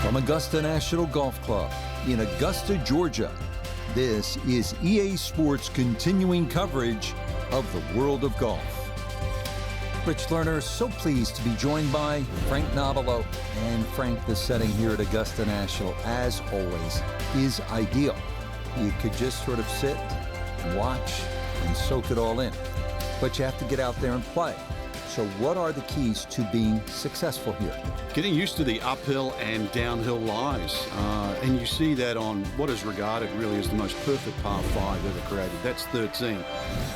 From Augusta National Golf Club in Augusta, Georgia, this is EA Sports' continuing coverage of the world of golf. Rich Lerner, so pleased to be joined by Frank Nobilo. And Frank, the setting here at Augusta National, as always, is ideal. You could just sort of sit, watch, and soak it all in. But you have to get out there and play. So what are the keys to being successful here? Getting used to the uphill and downhill lies. And you see that on what is regarded really as the most perfect par 5 ever created. That's 13.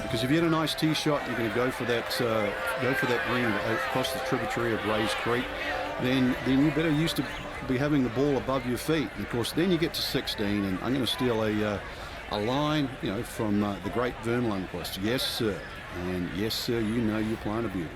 Because if you had a nice tee shot, you're going to go for that green across the tributary of Rays Creek, then you better used to be having the ball above your feet. And of course, then you get to 16, and I'm going to steal a line, from the great Vern Lundquist. Yes, sir. And yes, sir, you know you're playing a beauty.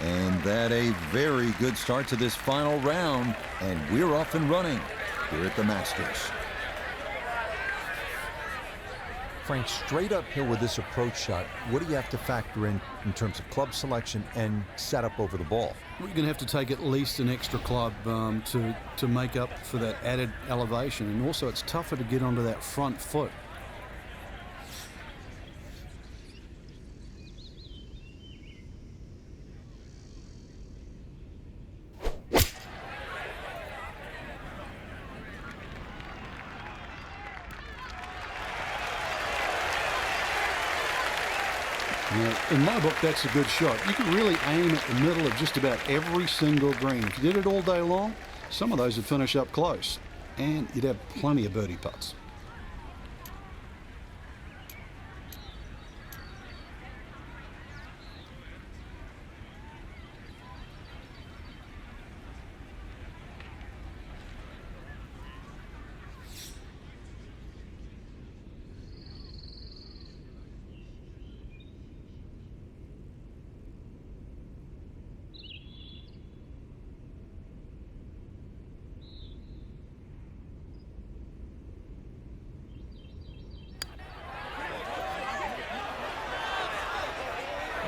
And that a very good start to this final round, and we're off and running here at the Masters. Frank, straight uphill with this approach shot, what do you have to factor in terms of club selection and setup over the ball? Well, you're going to have to take at least an extra club to make up for that added elevation. And also, it's tougher to get onto that front foot. Now, in my book, that's a good shot. You can really aim at the middle of just about every single green. If you did it all day long, some of those would finish up close, and you'd have plenty of birdie putts.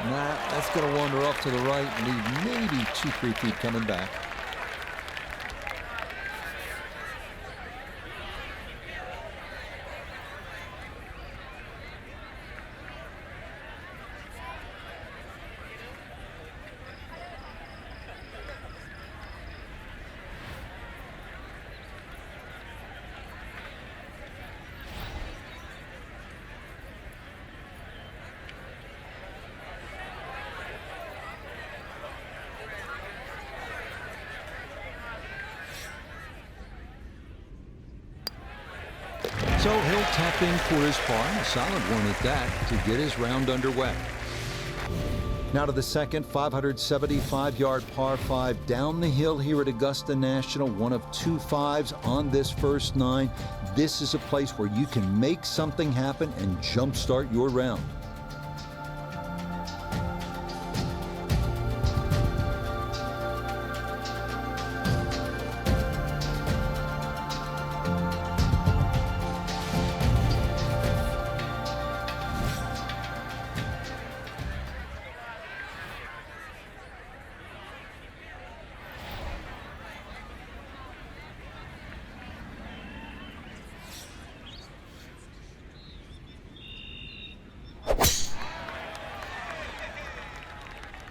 Nah, that's going to wander off to the right and leave maybe 2-3 feet coming back. So he'll tap in for his par, a solid one at that, to get his round underway. Now to the second 575-yard par 5 down the hill here at Augusta National. One of 2 5s on this first 9. This is a place where you can make something happen and jumpstart your round.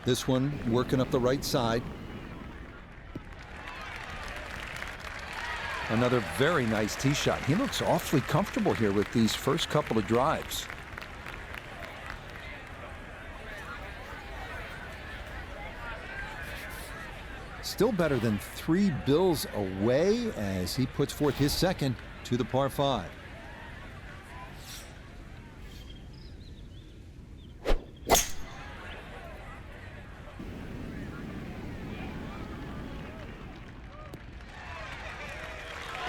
This one working up the right side. Another very nice tee shot. He looks awfully comfortable here with these first couple of drives. Still better than 3 bills away as he puts forth his second to the par 5.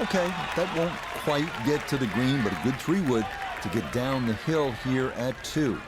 Okay, that won't quite get to the green, but a good 3-wood to get down the hill here at 2.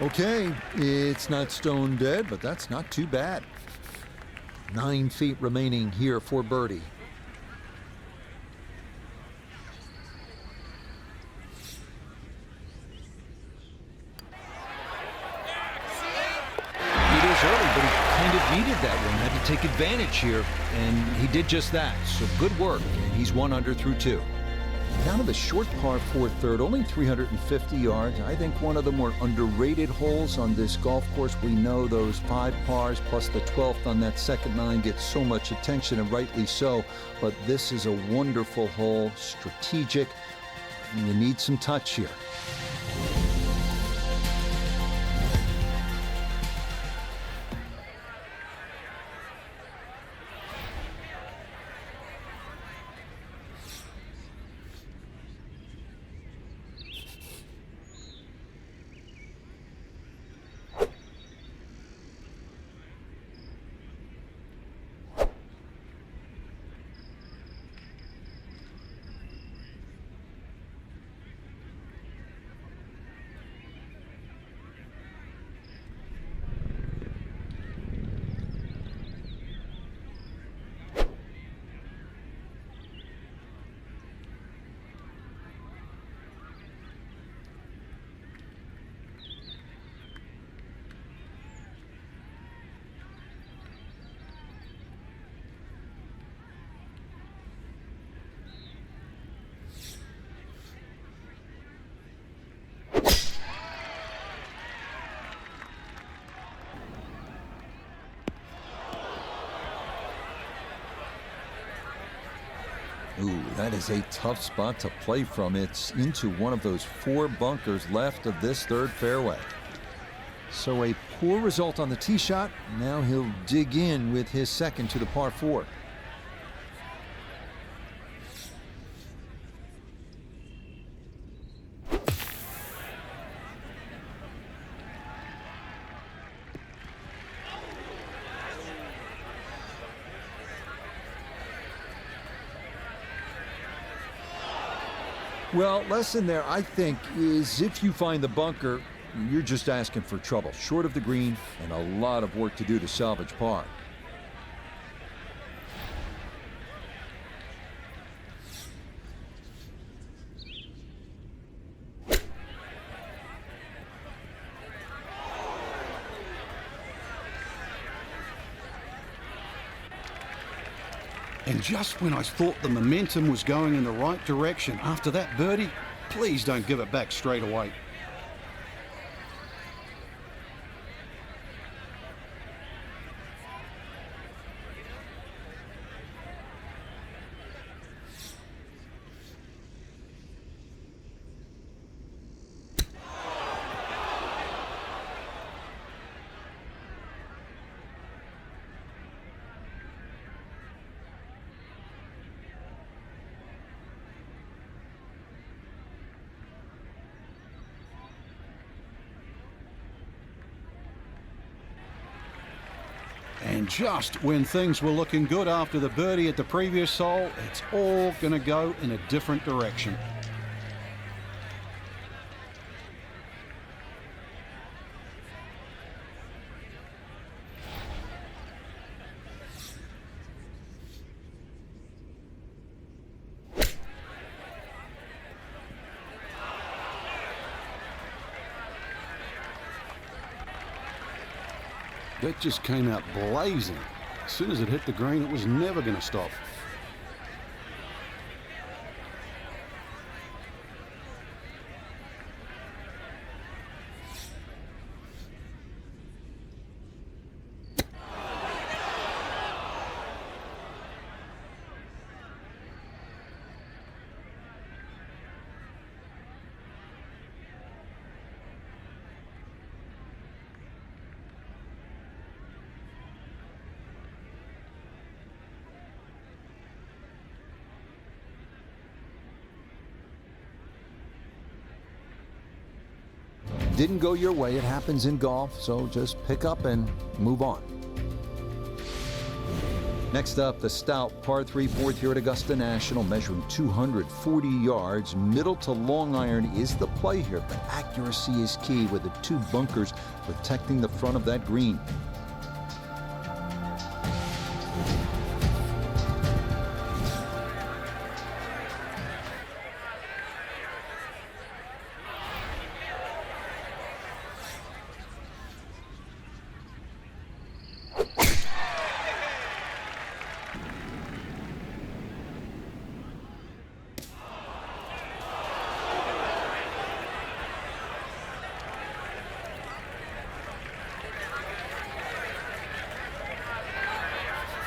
Okay, it's not stone dead, but that's not too bad. 9 feet remaining here for birdie. It is early, but he kind of needed that one. Had to take advantage here, and he did just that. So good work, and he's 1 under through 2. Down to the short par 4 third, only 350 yards. I think one of the more underrated holes on this golf course. We know those 5 pars plus the 12th on that second 9 get so much attention, and rightly so. But this is a wonderful hole, strategic, and you need some touch here. Ooh, that is a tough spot to play from. It's into one of those 4 bunkers left of this third fairway. So a poor result on the tee shot. Now he'll dig in with his second to the par 4. Well, lesson there, I think, is if you find the bunker, you're just asking for trouble. Short of the green and a lot of work to do to salvage par. And just when I thought the momentum was going in the right direction after that birdie, please don't give it back straight away. And just when things were looking good after the birdie at the previous hole, it's all going to go in a different direction. That just came out blazing. As soon as it hit the green, it was never going to stop. Didn't go your way. It happens in golf, so just pick up and move on. Next up, the stout par 3 fourth here at Augusta National, measuring 240 yards. Middle to long iron is the play here, but accuracy is key with the 2 bunkers protecting the front of that green.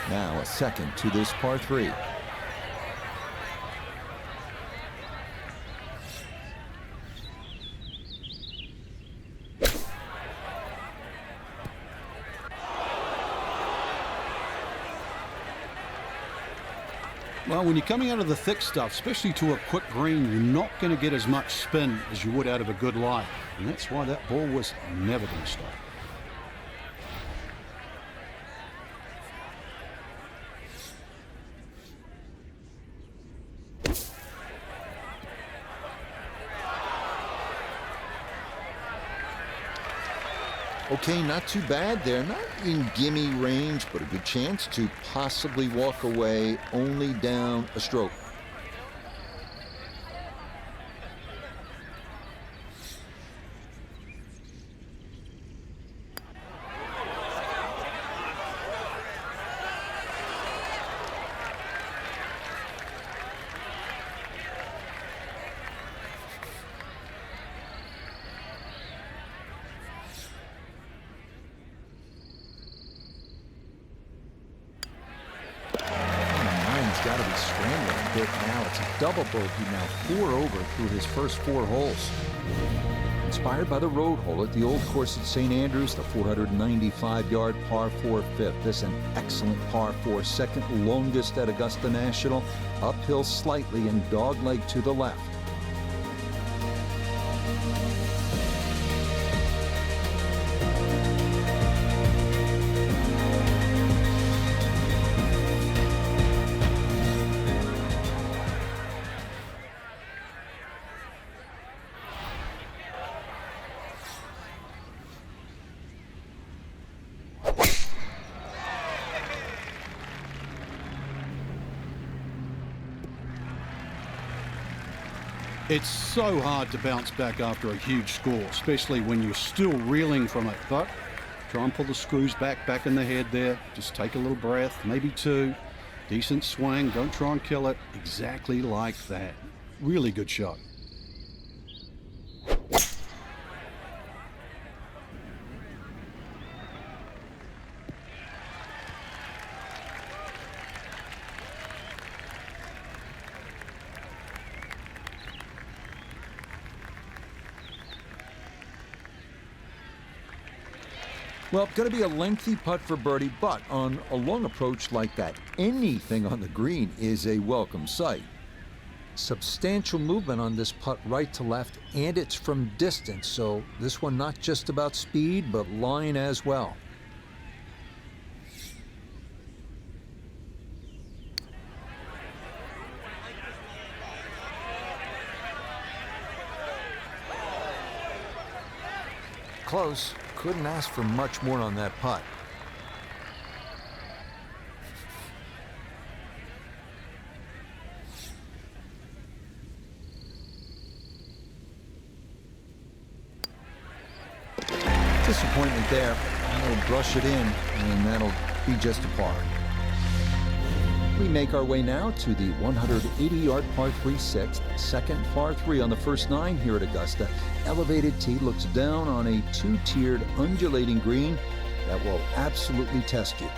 Now a second to this par 3. Well, when you're coming out of the thick stuff, especially to a quick green, you're not going to get as much spin as you would out of a good lie. And that's why that ball was never going to stop. Okay, not too bad there. Not in gimme range, but a good chance to possibly walk away only down a stroke. Got to be scrambling a bit now. It's a double bogey now, 4 over through his first 4 holes. Inspired by the road hole at the old course at St. Andrews, the 495-yard par 4 fifth. This an excellent par 4, second longest at Augusta National. Uphill slightly and dogleg to the left. It's so hard to bounce back after a huge score, especially when you're still reeling from it. But try and pull the screws back in the head there. Just take a little breath, maybe 2. Decent swing. Don't try and kill it. Exactly like that. Really good shot. Well, going to be a lengthy putt for birdie, but on a long approach like that, anything on the green is a welcome sight. Substantial movement on this putt right to left, and it's from distance, so this one not just about speed, but line as well. close. Couldn't ask for much more on that putt. Disappointment there. That'll brush it in, and that'll be just a par. We make our way now to the 180-yard par 3 sixth, second par 3 on the first 9 here at Augusta. Elevated tee looks down on a 2-tiered undulating green that will absolutely test you.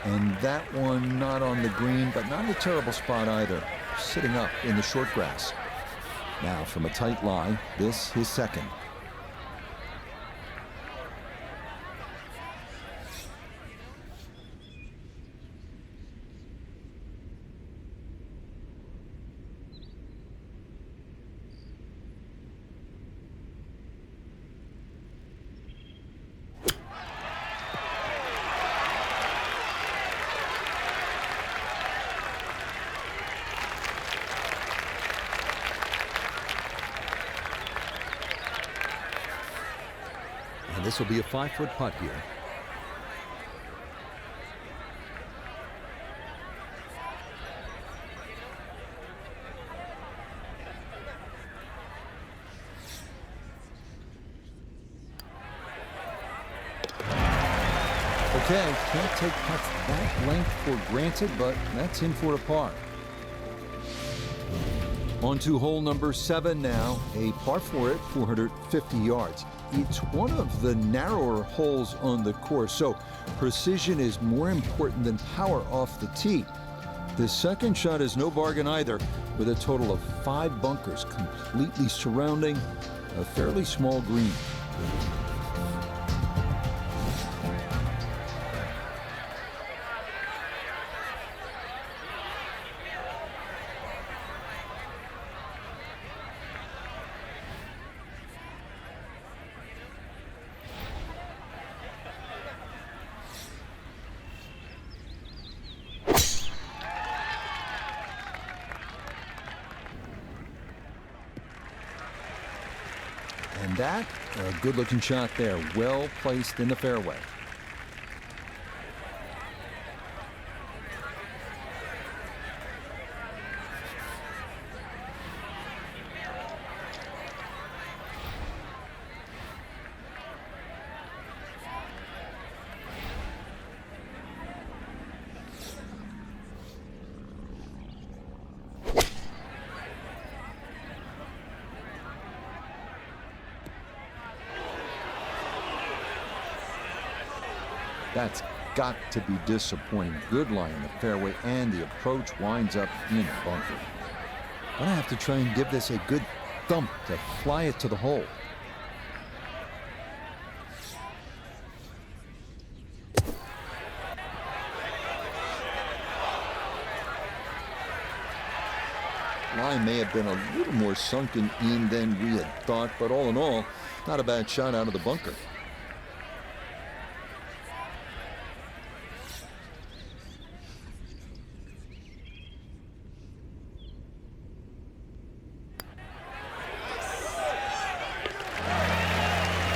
And that one not on the green, but not in a terrible spot either. Sitting up in the short grass. Now from a tight lie, this his second. And this will be a 5-foot putt here. Okay, can't take putts that length for granted, but that's in for a par. On to hole number 7 now, a par 4 at 450 yards. It's one of the narrower holes on the course, so precision is more important than power off the tee. The second shot is no bargain either, with a total of 5 bunkers completely surrounding a fairly small green. And that, a good-looking shot there, well placed in the fairway. That's got to be disappointing. Good lie in the fairway, and the approach winds up in a bunker. Gonna have to try and give this a good thump to fly it to the hole. Line may have been a little more sunken in than we had thought, but all in all, not a bad shot out of the bunker.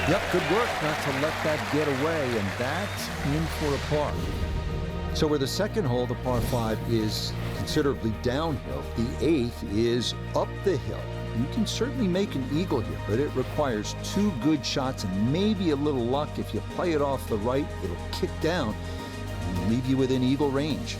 Yep, good work not to let that get away, and that's in for a par. So where the second hole, the par 5, is considerably downhill, the 8th is up the hill. You can certainly make an eagle here, but it requires 2 good shots and maybe a little luck. If you play it off the right, it'll kick down and leave you within eagle range.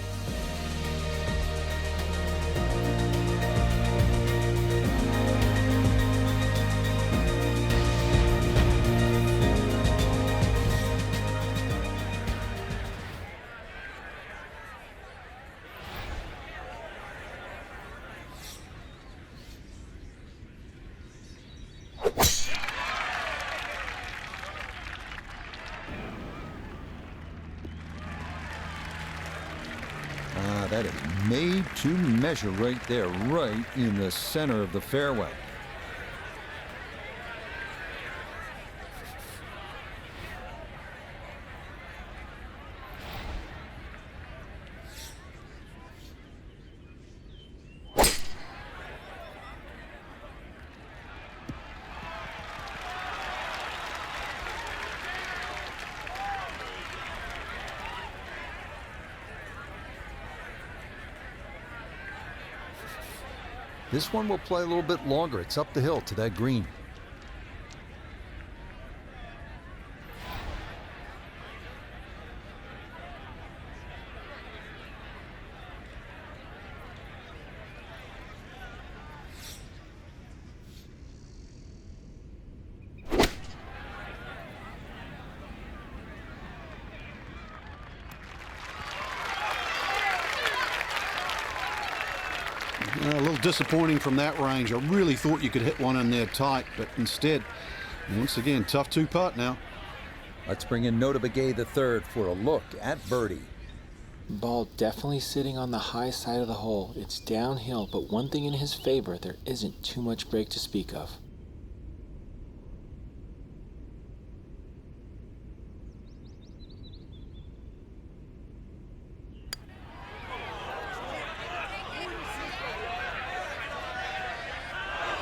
Wow, that is made to measure right there, right in the center of the fairway. This one will play a little bit longer. It's up the hill to that green. A little disappointing from that range. I really thought you could hit one in there tight, but instead, once again, tough two-putt now. Let's bring in Nota Begay the third for a look at birdie. Ball definitely sitting on the high side of the hole. It's downhill, but one thing in his favor, there isn't too much break to speak of.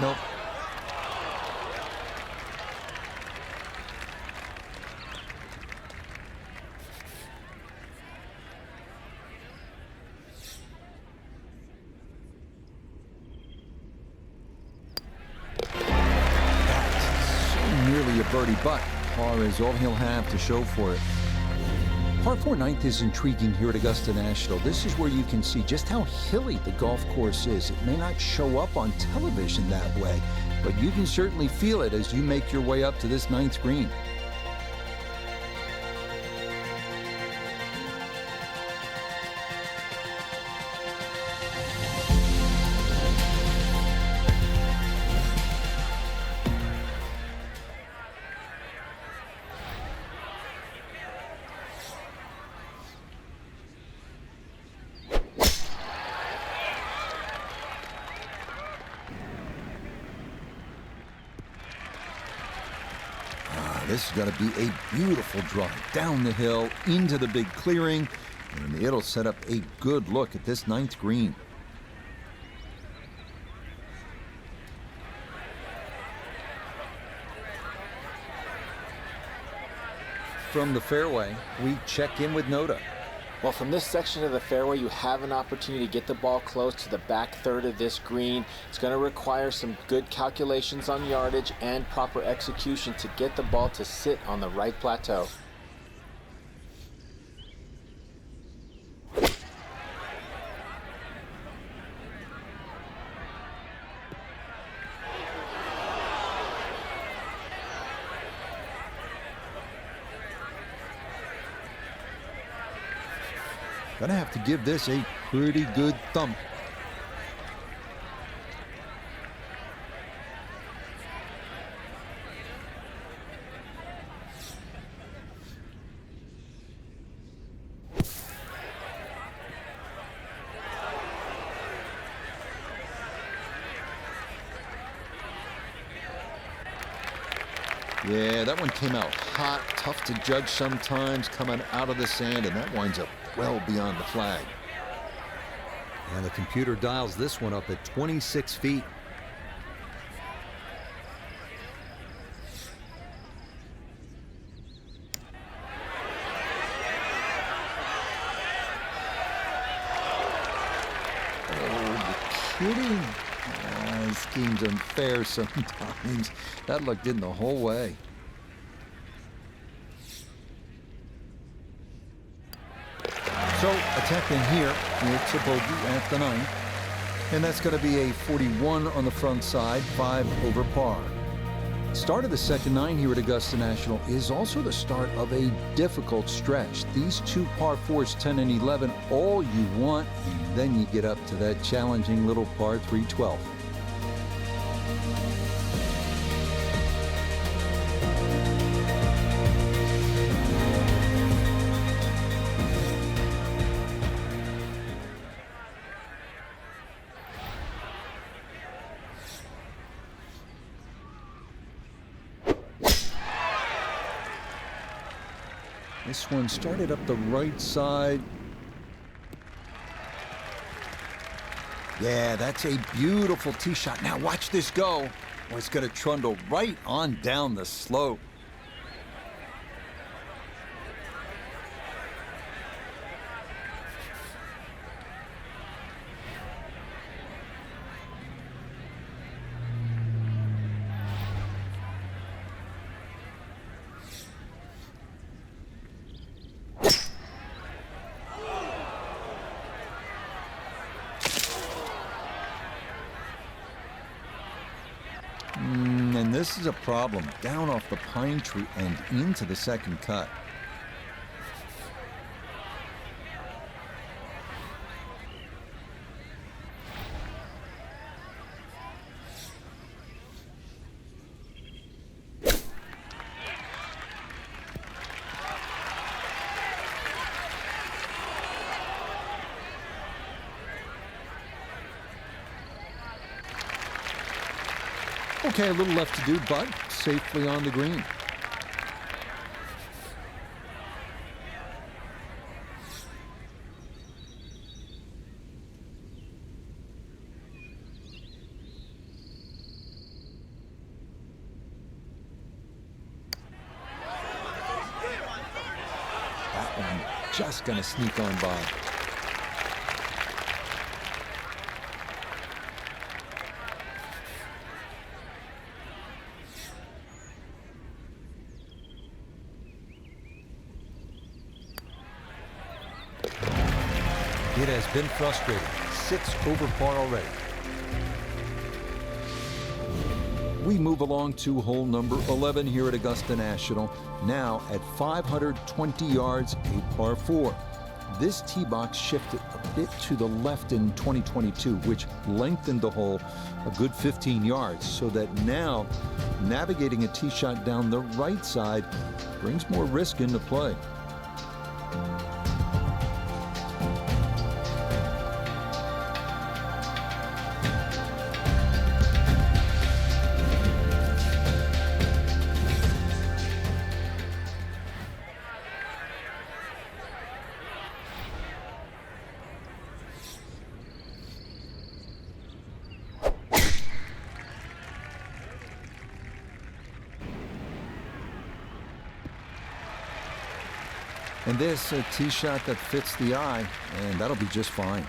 Nope. That's nearly a birdie, but par is all he'll have to show for it. Par 4 ninth is intriguing here at Augusta National. This is where you can see just how hilly the golf course is. It may not show up on television that way, but you can certainly feel it as you make your way up to this ninth green. This is going to be a beautiful drive down the hill into the big clearing, and it'll set up a good look at this ninth green. From the fairway, we check in with Nota. Well, from this section of the fairway, you have an opportunity to get the ball close to the back third of this green. It's going to require some good calculations on yardage and proper execution to get the ball to sit on the right plateau. Gonna have to give this a pretty good thump. Yeah, that one came out hot, tough to judge sometimes, coming out of the sand, and that winds up well beyond the flag. And the computer dials this one up at 26 feet. Oh, you're kidding. This game's unfair sometimes. That looked in the whole way. So, attacking here, it's a bogey at the ninth. And that's going to be a 41 on the front side, 5 over par. Start of the second nine here at Augusta National is also the start of a difficult stretch. These two par 4s, 10 and 11, all you want, and then you get up to that challenging little par 3, 12. This one started up the right side. Yeah, that's a beautiful tee shot. Now watch this go. Oh, it's going to trundle right on down the slope. And this is a problem. Down off the pine tree and into the second cut. Okay, a little left to do, but safely on the green. That one just gonna sneak on by. It has been frustrating. 6 over par already. We move along to hole number 11 here at Augusta National. Now at 520 yards, a par 4. This tee box shifted a bit to the left in 2022, which lengthened the hole a good 15 yards, so that now navigating a tee shot down the right side brings more risk into play. And this, a tee shot that fits the eye, and that'll be just fine.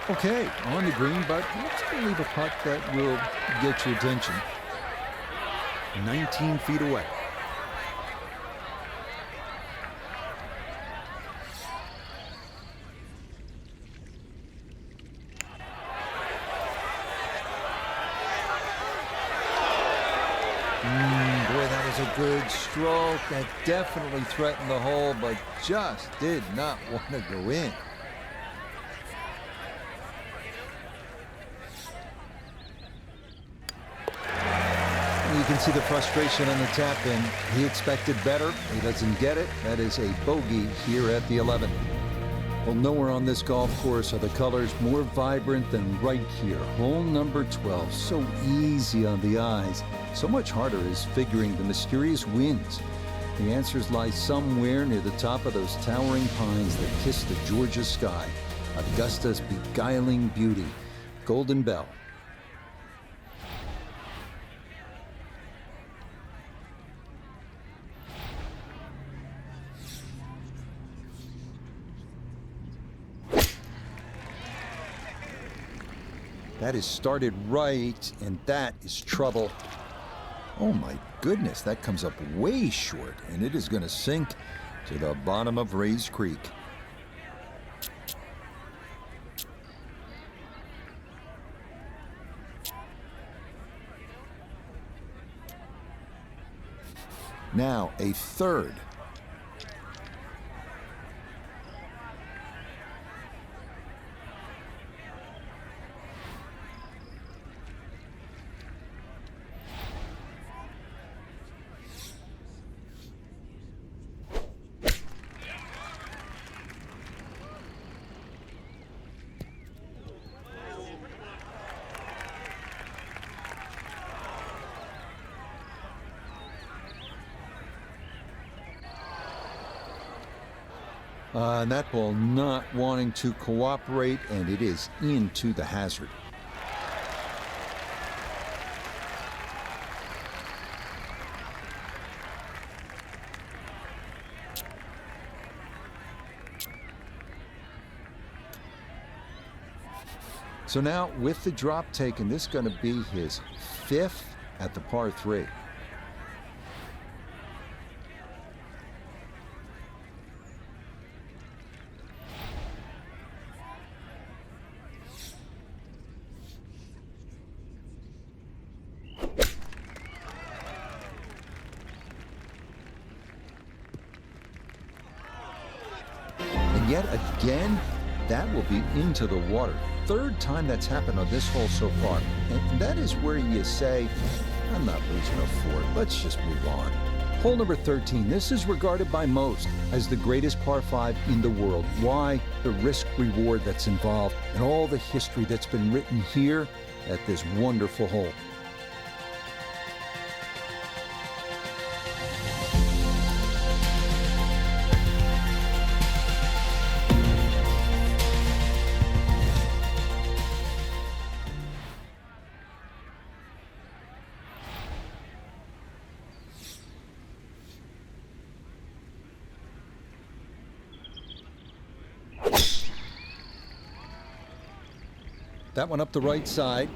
Okay, on the green, but let's go leave a putt that will get your attention. 19 feet away. Boy, that was a good stroke. That definitely threatened the hole, but just did not want to go in. You can see the frustration on the tap in. He expected better. He doesn't get it. That is a bogey here at the 11th. Well, nowhere on this golf course are the colors more vibrant than right here. Hole number 12. So easy on the eyes. So much harder is figuring the mysterious winds. The answers lie somewhere near the top of those towering pines that kiss the Georgia sky. Augusta's beguiling beauty. Golden Bell. That is started right, and that is trouble. Oh my goodness, that comes up way short, and it is going to sink to the bottom of Rays Creek. Now a third. And that ball not wanting to cooperate, and it is into the hazard. So now with the drop taken, this is going to be his 5th at the par 3. Yet again, that will be into the water. 3rd time that's happened on this hole so far. And that is where you say, I'm not losing a 4. Let's just move on. Hole number 13. This is regarded by most as the greatest par 5 in the world. Why? The risk reward that's involved and all the history that's been written here at this wonderful hole. That one up the right side.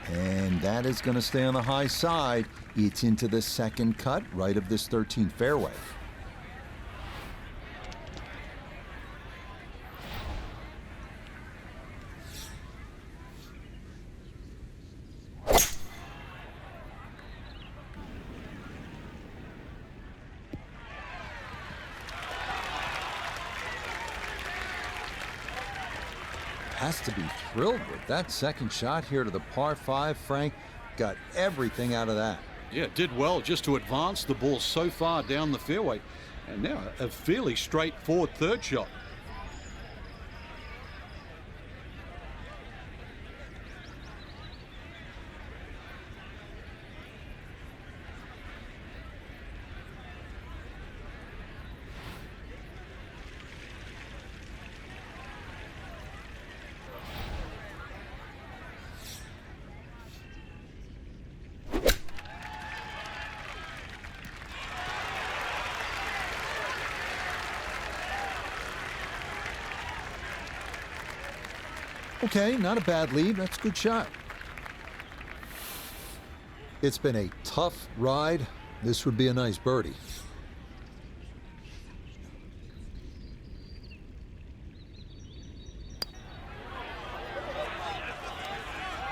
And that is going to stay on the high side. It's into the 2nd cut, right of this 13th fairway. Has to be thrilled with that 2nd shot here to the par 5. Frank got everything out of that. Yeah, did well just to advance the ball so far down the fairway. And now a fairly straightforward 3rd shot. Okay, not a bad lead. That's a good shot. It's been a tough ride. This would be a nice birdie.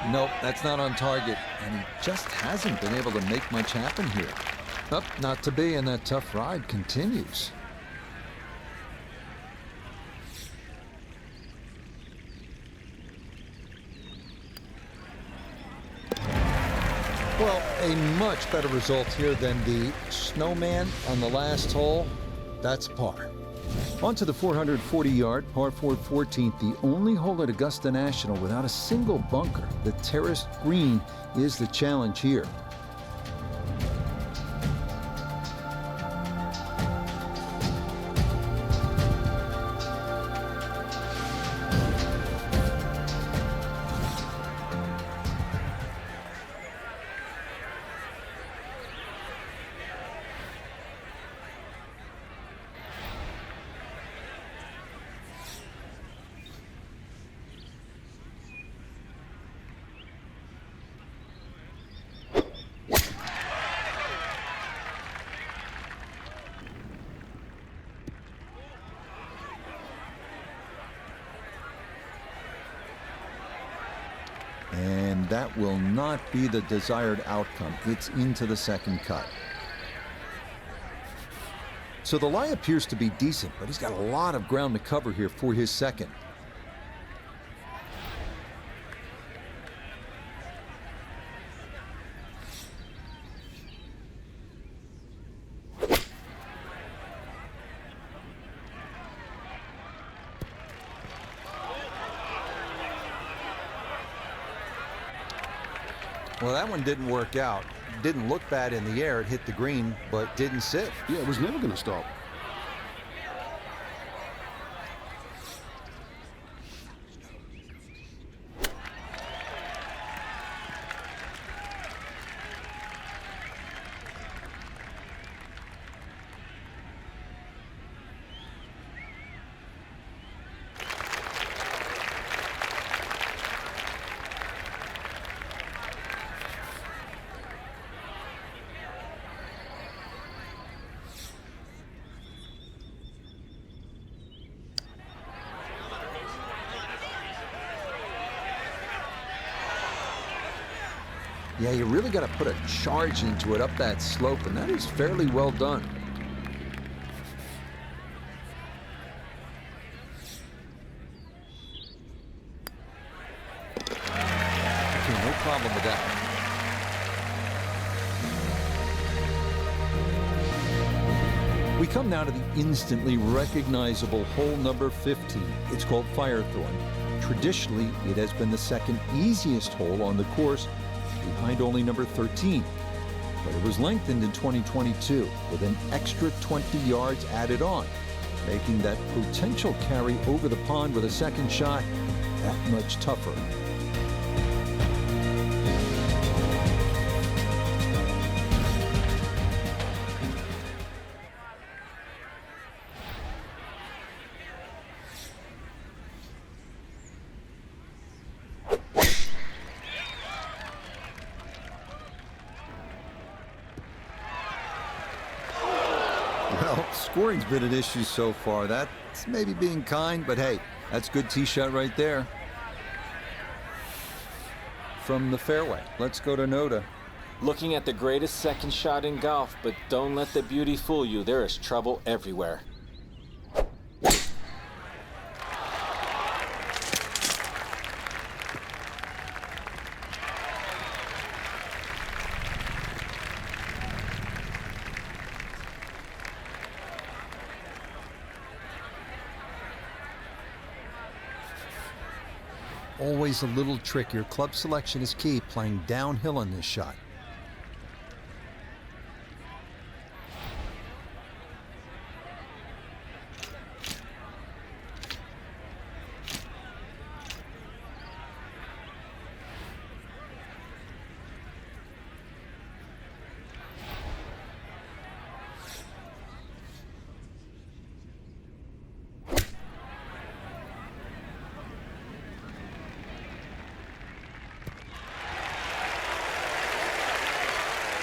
Nope, that's not on target. And he just hasn't been able to make much happen here. Up, not to be, and that tough ride continues. Well, a much better result here than the snowman on the last hole. That's par. On to the 440-yard par 4 14th, the only hole at Augusta National without a single bunker. The terraced green is the challenge here. that will not be the desired outcome. It's into the second cut. So the lie appears to be decent, but he's got a lot of ground to cover here for his second. Well, that one didn't work out. Didn't look bad in the air. It hit the green, but didn't sit. Yeah, it was never going to stop. Yeah, you really got to put a charge into it up that slope, and that is fairly well done. Okay, no problem with that one. We come now to the instantly recognizable hole number 15. It's called Firethorn. Traditionally, it has been the second easiest hole on the course, behind only number 13. But it was lengthened in 2022 with an extra 20 yards added on, making that potential carry over the pond with a second shot that much tougher. Well, scoring's been an issue so far. That's maybe being kind, but hey, that's good tee shot right there. From the fairway, let's go to Noda. Looking at the greatest second shot in golf, but don't let the beauty fool you. There is trouble everywhere. Always a little trickier. Club selection is key, playing downhill on this shot.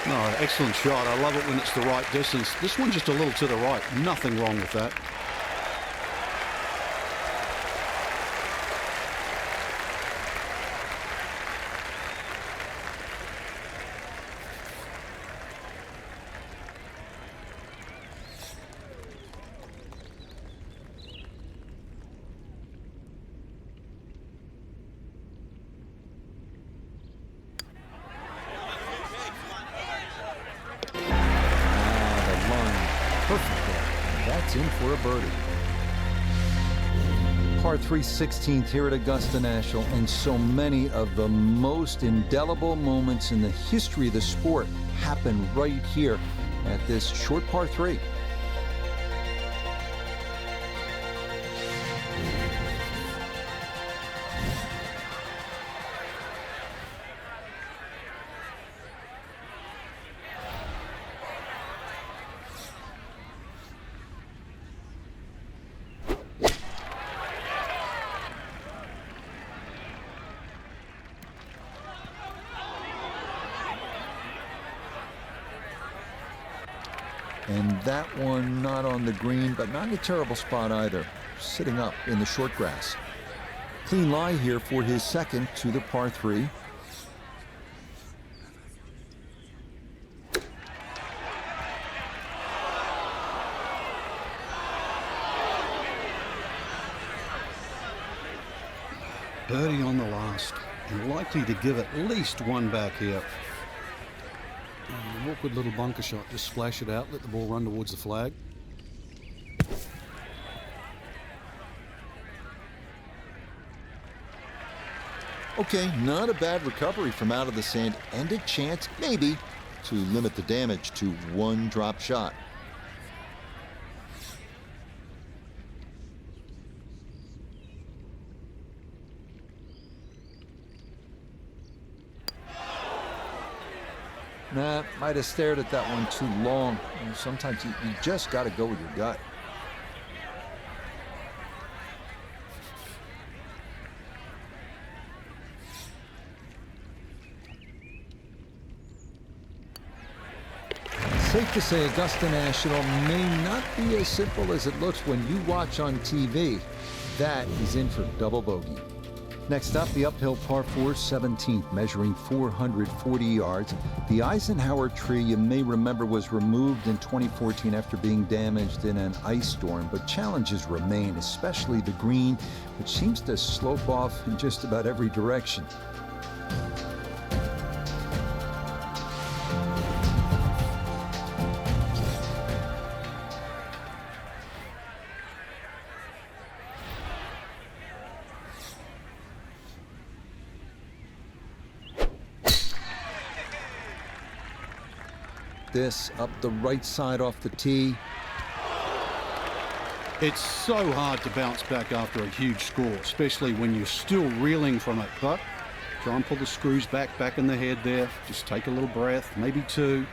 No, excellent shot. I love it when it's the right distance. This one just a little to the right. Nothing wrong with that. Perfect there. That's in for a birdie. Par 3 16th here at Augusta National, and so many of the most indelible moments in the history of the sport happen right here at this short par 3. And that one not on the green, but not in a terrible spot either. Sitting up in the short grass. Clean lie here for his second to the par 3. Birdie on the last, and likely to give at least one back here. An awkward little bunker shot. Just splash it out, let the ball run towards the flag. Okay, not a bad recovery from out of the sand, and a chance, maybe, to limit the damage to one drop shot. Nah, might have stared at that one too long. Sometimes you just got to go with your gut. Safe to say Augusta National may not be as simple as it looks when you watch on TV. That is in for double bogey. Next up, the uphill par 4 17th, measuring 440 yards. The Eisenhower tree, you may remember, was removed in 2014 after being damaged in an ice storm, but challenges remain, especially the green, which seems to slope off in just about every direction. This up the right side off the tee. It's so hard to bounce back after a huge score, especially when you're still reeling from it. But try and pull the screws back in the head there. Just take a little breath, maybe two.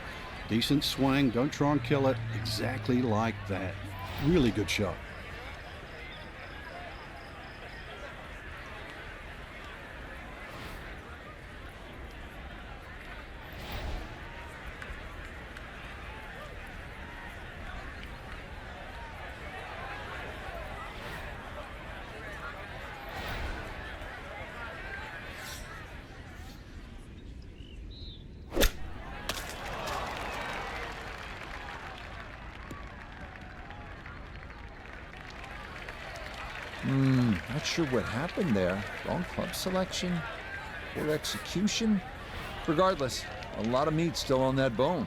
Decent swing. Don't try and kill it. Exactly like that. Really good shot. Not sure what happened there. Wrong club selection or execution. Regardless, a lot of meat still on that bone.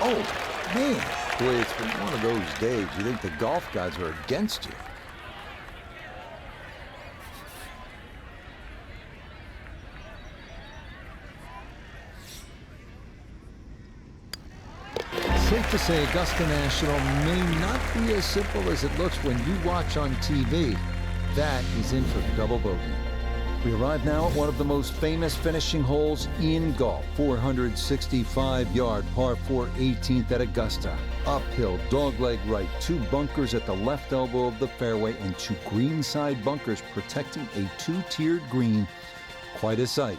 Oh, man. Boy, it's been one of those days. You think the golf gods are against you. Safe to say Augusta National may not be as simple as it looks when you watch on TV. That is in for double bogey. We arrive now at one of the most famous finishing holes in golf. 465-yard par 4 18th at Augusta. Uphill, dogleg right, two bunkers at the left elbow of the fairway, and two greenside bunkers protecting a two-tiered green. Quite a sight.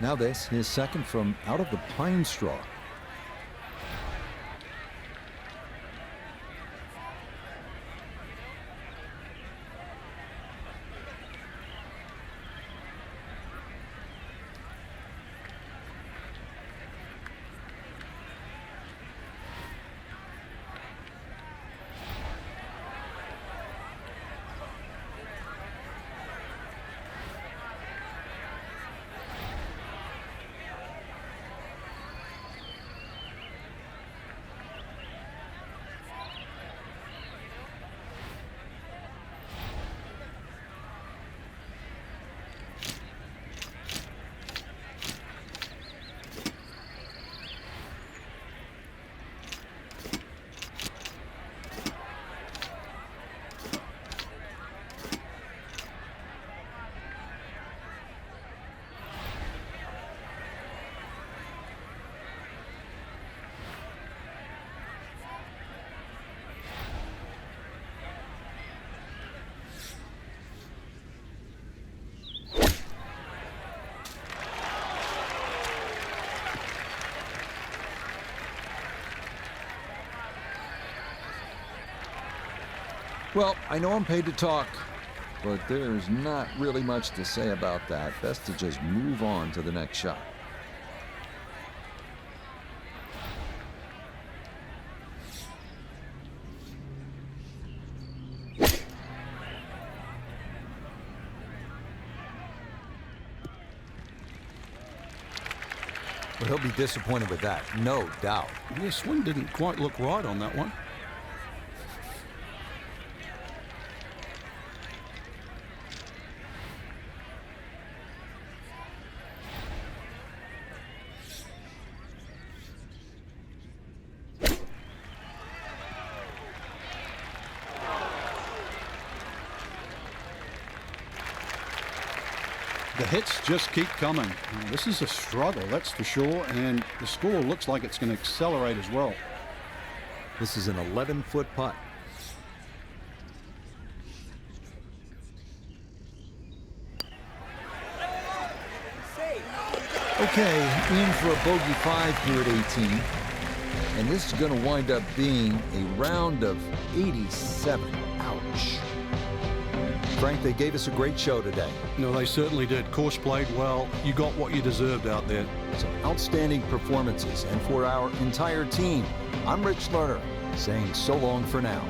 Now this, his second from out of the pine straw. Well, I know I'm paid to talk, but there's not really much to say about that. Best to just move on to the next shot. Well, he'll be disappointed with that, no doubt. Yeah, swing didn't quite look right on that one. The hits just keep coming. This is a struggle, that's for sure, and the score looks like it's going to accelerate as well. This is an 11-foot putt. Okay, in for a bogey 5 here at 18. And this is going to wind up being a round of 87. Ouch. Frank, they gave us a great show today. No, they certainly did. Course played well. You got what you deserved out there. Some outstanding performances. And for our entire team, I'm Rich Lerner, saying so long for now.